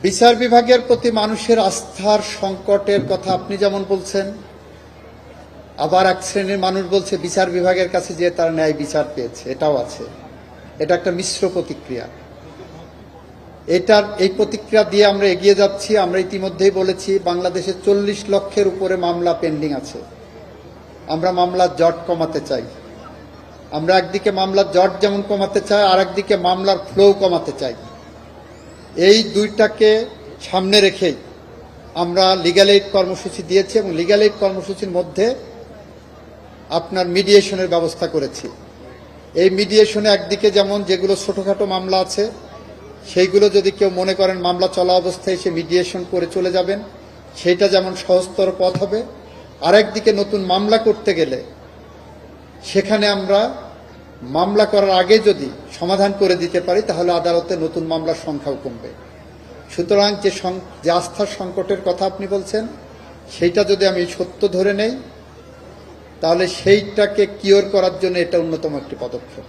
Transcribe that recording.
বিচার বিভাগের প্রতি মানুষের আস্থার সংকটের কথা আপনি যেমন বলছেন, আবার এক শ্রেণীর মানুষ বলছে বিচার বিভাগের কাছে যে তার ন্যায় বিচার পেয়েছে, এটাও আছে। এটা একটা মিশ্র প্রতিক্রিয়া। এই প্রতিক্রিয়া দিয়ে আমরা এগিয়ে যাচ্ছি। আমরা ইতিমধ্যেই বলেছি বাংলাদেশে 40 লক্ষের উপরে মামলা পেন্ডিং আছে। আমরা মামলার জট কমাতে চাই। আমরা একদিকে মামলার জট যেমন কমাতে চাই, আর একদিকে মামলার ফ্লো কমাতে চাই। এই দুইটাকে সামনে রেখেই আমরা লিগ্যাল এইড কর্মসূচি দিয়েছি এবং লিগ্যাল এইড কর্মসূচির মধ্যে আপনার মিডিয়েশনের ব্যবস্থা করেছি। এই মিডিয়েশনে একদিকে যেমন যেগুলো ছোটোখাটো মামলা আছে সেইগুলো যদি কেউ মনে করেন মামলা চলা অবস্থায় সে মিডিয়েশন করে চলে যাবেন, সেইটা যেমন সহজতর পথ হবে। আরেকদিকে নতুন মামলা করতে গেলে সেখানে আমরা মামলা করার আগে যদি সমাধান করে দিতে পারি তাহলে আদালতে নতুন মামলার সংখ্যাও কমবে। সুতরাং যে আস্থার সংকটের কথা আপনি বলছেন সেইটা যদি আমি সত্য ধরে নেই তাহলে সেইটাকে কিওর করার জন্য এটা অন্যতম একটি পদক্ষেপ।